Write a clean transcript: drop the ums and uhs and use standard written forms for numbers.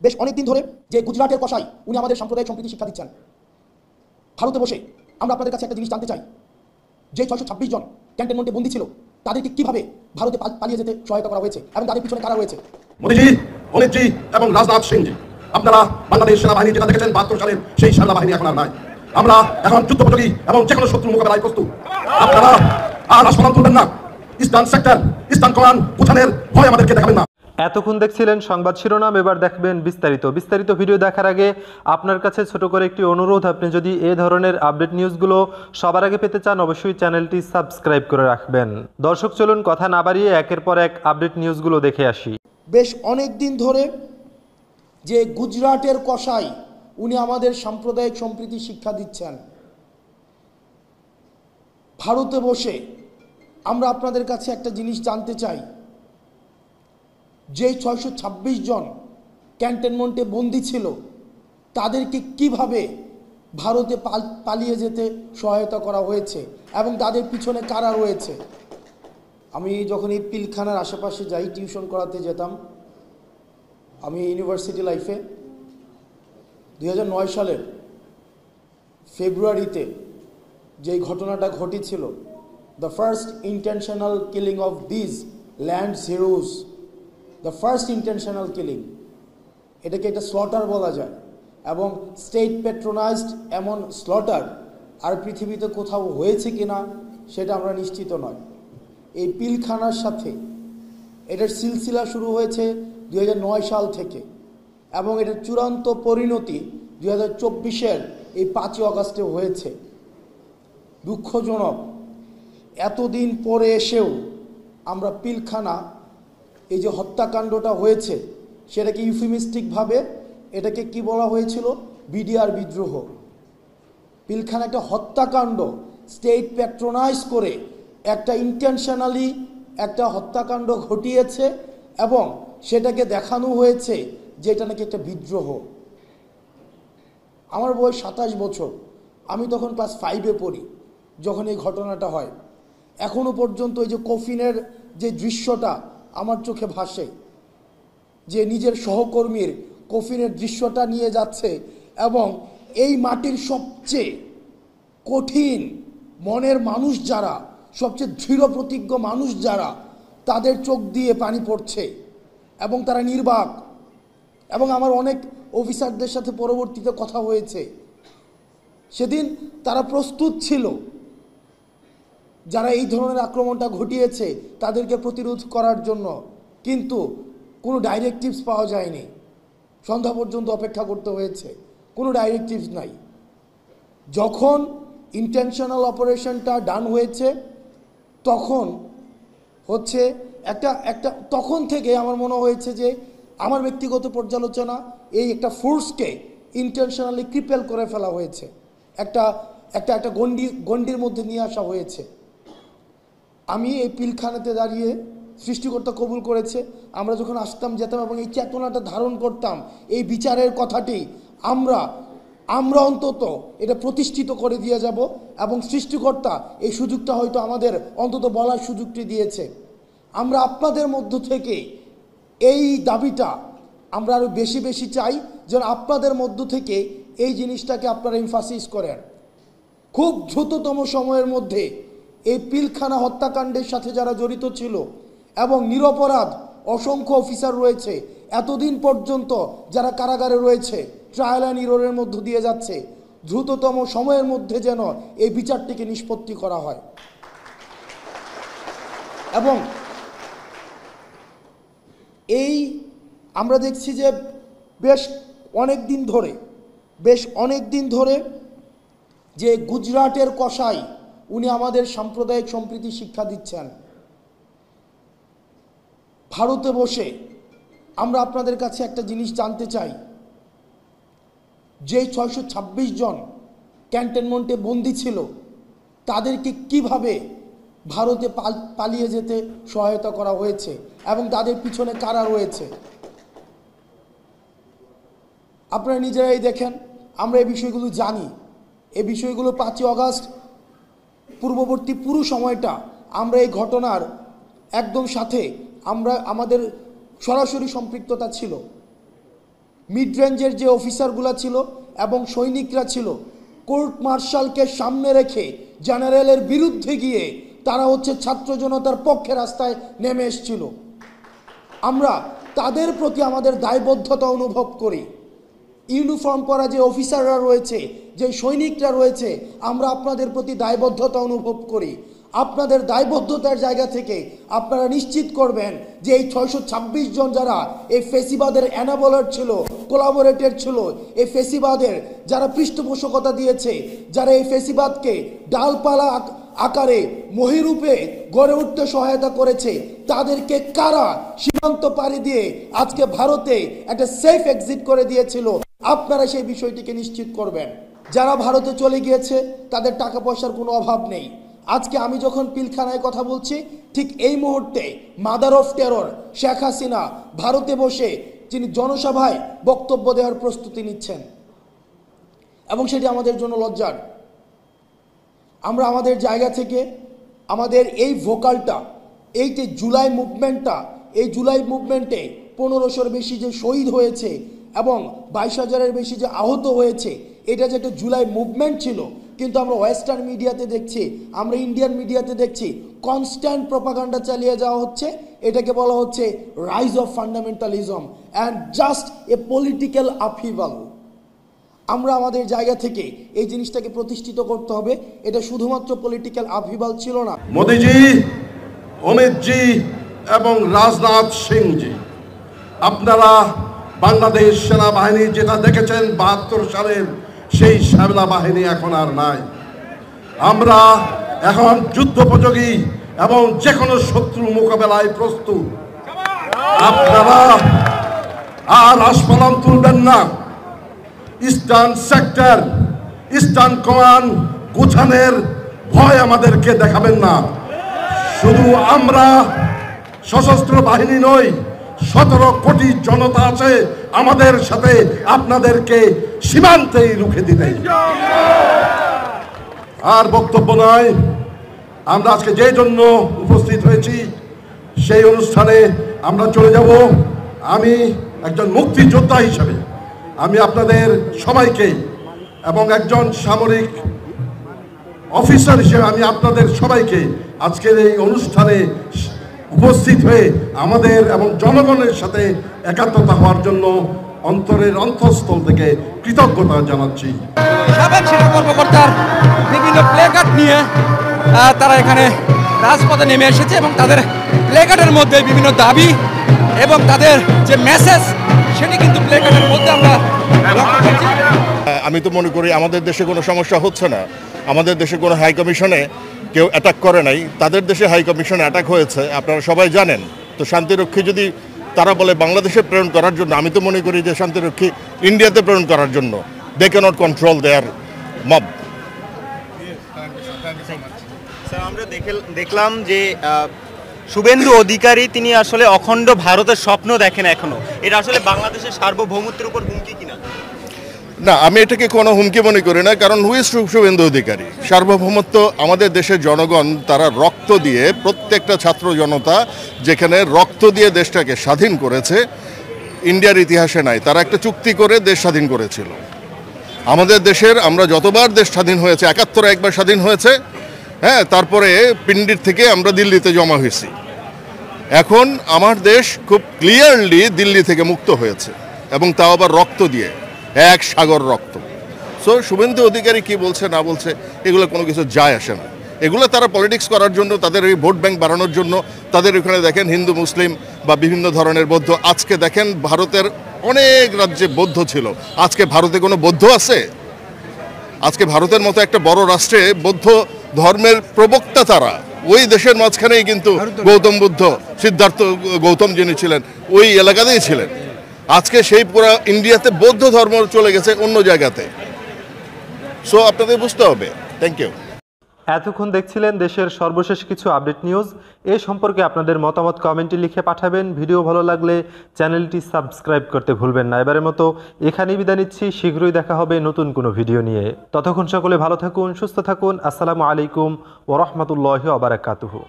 বেশ অনেকদিন ধরে যে গুজরাটের কসাই উনি আমাদের সাম্প্রদায়িক সম্প্রীতি শিক্ষা দিচ্ছেন। ভারতে বসে আমরা আপনাদের কাছে একটা জিনিস জানতে চাই, যে 626 জন ক্যান্টনমেন্টে বন্দী ছিল তাদেরকে কিভাবে ভারতে পালিয়ে যেতে সহায়তা করা হয়েছে এবং তাদের পিছনে কারা রয়েছে। মোদীজি, অমিতজি এবং রাজনাথ সিংজি, আপনারা বাংলাদেশ সেনাবাহিনী যেটা দেখেছেন 72 সালের সেই সেনাবাহিনী এখন আর নাই। আমরা এখন যুদ্ধোপযোগী এবং যে কোনো শত্রু মোকাবেলায় প্রস্তুত। আপনারা আর আসমান তুলবেন না। ইস্টার্ন সেক্টর, ইস্টার্ন কমান্ড উঠানের ভয় আমাদেরকে দেখাবেন না। এতক্ষণ দেখছিলেন সংবাদ শিরোনাম, এবার দেখবেন বিস্তারিত ভিডিও দেখার আগে আপনার কাছে ছোট করে একটি অনুরোধ, আপনি যদি এই ধরনের আপডেট নিউজগুলো সবার আগে পেতে চান অবশ্যই চ্যানেলটি সাবস্ক্রাইব করে রাখবেন। দর্শক চলুন কথা না বাড়িয়ে একের পর এক আপডেট নিউজগুলো দেখে আসি। বেশ অনেক দিন ধরে যে গুজরাটের কসাই উনি আমাদের সাম্প্রদায়িক সম্প্রীতি শিক্ষা দিচ্ছেন। ভারতে বসে আমরা আপনাদের কাছে একটা জিনিস জানতে চাই, যে 626 জন ক্যান্টনমেন্টে বন্দী ছিল তাদেরকে কিভাবে ভারতে পালিয়ে যেতে সহায়তা করা হয়েছে এবং তাদের পিছনে কারা রয়েছে। আমি যখন এই পিলখানার আশেপাশে যাই, টিউশন করাতে যেতাম আমি ইউনিভার্সিটি লাইফে, 2009 সালের ফেব্রুয়ারিতে যেই ঘটনাটা ঘটেছিল, the first intentional killing of this land heroes, the first intentional killing, এটাকে একটা স্লটার বলা যায় এবং স্টেট প্যাট্রোনাইজড এমন স্লটার আর পৃথিবীতে কোথাও হয়েছে কিনা সেটা আমরা নিশ্চিত নয়। এই পিলখানার সাথে এটার সিলসিলা শুরু হয়েছে 2009 সাল থেকে এবং এটার চূড়ান্ত পরিণতি 2024-এর এই 5 আগস্টে হয়েছে। দুঃখজনক, এতদিন পরে এসেও আমরা পিলখানা, এই যে হত্যাকাণ্ডটা হয়েছে সেটাকে ইউফেমিস্টিকভাবে এটাকে কি বলা হয়েছিল, বিডিআর বিদ্রোহ। পিলখানা একটা হত্যাকাণ্ড, স্টেট প্যাট্রোনাইজ করে একটা ইন্টেনশনালি একটা হত্যাকাণ্ড ঘটিয়েছে এবং সেটাকে দেখানো হয়েছে যে এটা নাকি একটা বিদ্রোহ। আমার বয়স 27 বছর, আমি তখন ক্লাস 5-এ পড়ি যখন এই ঘটনাটা হয়। এখনো পর্যন্ত এই যে কফিনের যে দৃশ্যটা আমার চোখে ভাসে, যে নিজের সহকর্মীর কফিনের দৃশ্যটা নিয়ে যাচ্ছে এবং এই মাটির সবচেয়ে কঠিন মনের মানুষ যারা, সবচেয়ে দৃঢ় প্রতিজ্ঞ মানুষ যারা, তাদের চোখ দিয়ে পানি পড়ছে এবং তারা নির্বাক। এবং আমার অনেক অফিসারদের সাথে পরবর্তীতে কথা হয়েছে, সেদিন তারা প্রস্তুত ছিল যারা এই ধরনের আক্রমণটা ঘটিয়েছে তাদেরকে প্রতিরোধ করার জন্য, কিন্তু কোনো ডাইরেক্টিভস পাওয়া যায়নি। সন্ধ্যা পর্যন্ত অপেক্ষা করতে হয়েছে, কোনো ডাইরেক্টিভস নাই। যখন ইন্টেনশনাল অপারেশনটা ডান হয়েছে তখন হচ্ছে একটা তখন থেকে আমার মনে হয়েছে যে আমার ব্যক্তিগত পর্যালোচনা, এই একটা ফোর্সকে ইন্টেনশনালি ক্রিপেল করে ফেলা হয়েছে, একটা গণ্ডির মধ্যে নিয়ে আসা হয়েছে। আমি এই পিলখানাতে দাঁড়িয়ে সৃষ্টিকর্তা কবুল করেছে, আমরা যখন আসতাম যেতাম এবং এই চেতনাটা ধারণ করতাম, এই বিচারের কথাটি আমরা অন্তত এটা প্রতিষ্ঠিত করে দিয়ে যাব এবং সৃষ্টিকর্তা এই সুযোগটা হয়তো আমাদের অন্তত বলার সুযোগটি দিয়েছে। আমরা আপনাদের মধ্য থেকে এই দাবিটা আমরা আরও বেশি বেশি চাই, যেন আপনাদের মধ্য থেকে এই জিনিসটাকে আপনারা এমফাসিস করেন। খুব দ্রুততম সময়ের মধ্যে এই পিলখানা হত্যাকাণ্ডের সাথে যারা জড়িত ছিল এবং নিরপরাধ অসংখ্য অফিসার রয়েছে, এতদিন পর্যন্ত যারা কারাগারে রয়েছে, ট্রায়াল অ্যান্ড ইররের মধ্য দিয়ে যাচ্ছে, দ্রুততম সময়ের মধ্যে যেন এই বিচারটিকে নিষ্পত্তি করা হয়। এবং এই আমরা দেখছি যে বেশ অনেক দিন ধরে যে গুজরাটের কসাই উনি আমাদের সাম্প্রদায়িক সম্প্রীতি শিক্ষা দিচ্ছেন। ভারতে বসে আমরা আপনাদের কাছে একটা জিনিস জানতে চাই, যে 626 জন ক্যান্টনমেন্টে বন্দী ছিল তাদেরকে কিভাবে ভারতে পালিয়ে যেতে সহায়তা করা হয়েছে এবং তাদের পিছনে কারা রয়েছে। আপনারা নিজেরাই দেখেন, আমরা এই বিষয়গুলো জানি। এই বিষয়গুলো 5 আগস্ট পূর্ববর্তী পুরো সময়টা আমরা এই ঘটনার একদম সাথে আমাদের সরাসরি সম্পৃক্ততা ছিল। মিড রেঞ্জের যে অফিসারগুলো ছিল এবং সৈনিকরা ছিল, কোর্ট মার্শালকে সামনে রেখে জেনারেলের বিরুদ্ধে গিয়ে তারা ছাত্র জনতার পক্ষে রাস্তায় নেমে এসেছিল। আমরা তাদের প্রতি আমাদের দায়বদ্ধতা অনুভব করি। ইউনিফর্ম পরা যে অফিসাররা রয়েছে, যে সৈনিকরা রয়েছে, আমরা আপনাদের প্রতি দায়বদ্ধতা অনুভব করি। আপনাদের দায়বদ্ধতার জায়গা থেকে আপনারা নিশ্চিত করবেন যে এই 626 জন যারা এই ফেসিবাদের অ্যানাবলার ছিল, কোলাবোরেটর ছিল, এই ফেসিবাদের যারা পৃষ্ঠপোষকতা দিয়েছে, যারা এই ফেসিবাদকে ডালপালা আকারে মহিরূপে গড়ে উঠতে সহায়তা করেছে, তাদেরকে কারা সীমান্ত পাড়ি দিয়ে আজকে ভারতে একটা সেফ এক্সিট করে দিয়েছিল, আপনারা সেই বিষয়টিকে নিশ্চিত করবেন। যারা ভারতে চলে গিয়েছে তাদের টাকা পয়সার কোনো অভাব নেই। আজকে আমি যখন পিলখানায় কথা বলছি, ঠিক এই মুহূর্তে mother of terror Sheikh Hasina ভারতে বসে তিনি জনসভায় বক্তব্য দেওয়ার প্রস্তুতি নিচ্ছেন, এবং সেটি আমাদের জন্য লজ্জার। আমরা আমাদের জায়গা থেকে আমাদের এই ভোকালটা, এই যে জুলাই মুভমেন্টটা, এই জুলাই মুভমেন্টে 1500-র বেশি যে শহীদ হয়েছে এবং 22,000-এর বেশি যে আহত হয়েছে, এটা যে একটা জুলাই মুভমেন্ট ছিল, কিন্তু আমরা ওয়েস্টার্ন মিডিয়াতে দেখছি, আমরা ইন্ডিয়ান মিডিয়াতে দেখছি কনস্ট্যান্ট প্রপাগান্ডা চালিয়ে যাওয়া হচ্ছে। এটাকে বলা হচ্ছে rise of fundamentalism and just a political upheaval. আমরা আমাদের জায়গা থেকে এই জিনিসটাকে প্রতিষ্ঠিত করতে হবে। এটা শুধুমাত্র পলিটিক্যাল আপহিভাল ছিল না। মোদিজি, অমিতজি এবং রাজনাথ সিংজি, আপনারা বাংলাদেশ সেনাবাহিনী যেটা দেখেছেন 72 সালের সেই সেনাবাহিনী এখন আর নাই। আমরা এখন যুদ্ধোপযোগী এবং যে কোনো শত্রু মোকাবেলায় প্রস্তুত। আপনারা আর আসফালান তুলবেন না। ইস্টার্ন সেক্টর, ইস্টার্ন কমান্ড গুছানের ভয় আমাদেরকে দেখাবেন না। শুধু আমরা সশস্ত্র বাহিনী নই, 17 কোটি জনতা আছে আমাদের সাথে, আপনাদেরকে সীমান্তেই রুখে দিতে। আর বক্তব্য নয়, আমরা আজকে যে জন্য উপস্থিত হয়েছি সেই অনুষ্ঠানে আমরা চলে যাব। আমি একজন মুক্তিযোদ্ধা হিসেবে আমি আপনাদের সবাইকে এবং একজন সামরিক অফিসার হিসেবে আমি আপনাদের সবাইকে আজকের এই অনুষ্ঠানে উপস্থিত হয়ে আমাদের এবং জনগণের সাথে একাত্মতা হওয়ার জন্য অন্তরের অন্তঃস্থল থেকে কৃতজ্ঞতা জানাচ্ছি। সাবেক সেনা কর্মকর্তার বিভিন্ন প্লেকার্ড নিয়ে তারা এখানে রাজপথে নেমে এসেছে এবং তাদের প্লেকার্ডের মধ্যে বিভিন্ন দাবি এবং তাদের যে মেসেজ সেটি কিন্তু প্লেকার্ডের মধ্যে আমরা লক্ষ্য করছি। আমি তো মনে করি আমাদের দেশে কোনো সমস্যা হচ্ছে না। আমাদের দেশে কোনো হাই কমিশনে কেউ অ্যাটাক করে নাই, তাদের দেশে হাই কমিশনে অ্যাটাক হয়েছে, আপনারা সবাই জানেন। তো শান্তিরক্ষী যদি তারা বলে বাংলাদেশে প্রেরণ করার জন্য, আমি তো মনে করি যে শান্তিরক্ষী ইন্ডিয়াতে প্রেরণ করার জন্য, they can't control there mob. Sir, আমরা দেখলাম যে শুভেন্দু অধিকারী তিনি আসলে অখণ্ড ভারতের স্বপ্ন দেখেন এখনো। এটা আসলে বাংলাদেশের সার্বভৌমত্বের উপর হুমকি কিনা? না, আমি এটাকে কোনো হুমকি মনে করি না, কারণ হুইজ শুভেন্দু অধিকারী? সার্বভৌমত্ব আমাদের দেশের জনগণ তারা রক্ত দিয়ে, প্রত্যেকটা ছাত্র জনতা যেখানে রক্ত দিয়ে দেশটাকে স্বাধীন করেছে, ইন্ডিয়ার ইতিহাসে নাই। তারা একটা চুক্তি করে দেশ স্বাধীন করেছিল। আমাদের দেশের আমরা যতবার দেশ স্বাধীন হয়েছে, 71 একবার স্বাধীন হয়েছে, হ্যাঁ, তারপরে পিন্ডির থেকে আমরা দিল্লিতে জমা হয়েছি। এখন আমার দেশ খুব ক্লিয়ারলি দিল্লি থেকে মুক্ত হয়েছে, এবং তাও আবার রক্ত দিয়ে, এক সাগর রক্ত। সো শুভেন্দু অধিকারী কি বলছে না বলছে এগুলো কোনো কিছু যায় আসে না। এগুলো তারা পলিটিক্স করার জন্য, তাদের এই ভোট ব্যাংক বাড়ানোর জন্য। তাদের ওখানে দেখেন হিন্দু মুসলিম বা বিভিন্ন ধরনের বৌদ্ধ। আজকে দেখেন ভারতের অনেক রাজ্যে বৌদ্ধ ছিল, আজকে ভারতে কোনো বৌদ্ধ আছে? আজকে ভারতের মতো একটা বড় রাষ্ট্রে বৌদ্ধ ধর্মের প্রবক্তা তারা, ওই দেশের মাঝখানেই কিন্তু গৌতম বুদ্ধ, সিদ্ধার্থ গৌতম যিনি ছিলেন ওই এলাকাতেই ছিলেন। আজকে সেই পুরো ইন্ডিয়াতে বৌদ্ধ ধর্ম চলে গেছে অন্য জায়গাতে। সো আপনাদের বুঝতে হবে। Thank you. এতক্ষণ দেখছিলেন দেশের সর্বশেষ কিছু আপডেট নিউজ। এ সম্পর্কে আপনাদের মতামত কমেন্টে লিখে পাঠাবেন। ভিডিও ভালো লাগলে চ্যানেলটি সাবস্ক্রাইব করতে ভুলবেন না। এবারের মতো এখানেই বিদায় নিচ্ছি। শীঘ্রই দেখা হবে নতুন কোনো ভিডিও নিয়ে। ততক্ষণ সকলে ভালো থাকুন, সুস্থ থাকুন। আসসালামু আলাইকুম ওয়া রাহমাতুল্লাহি ওয়া বারাকাতুহু।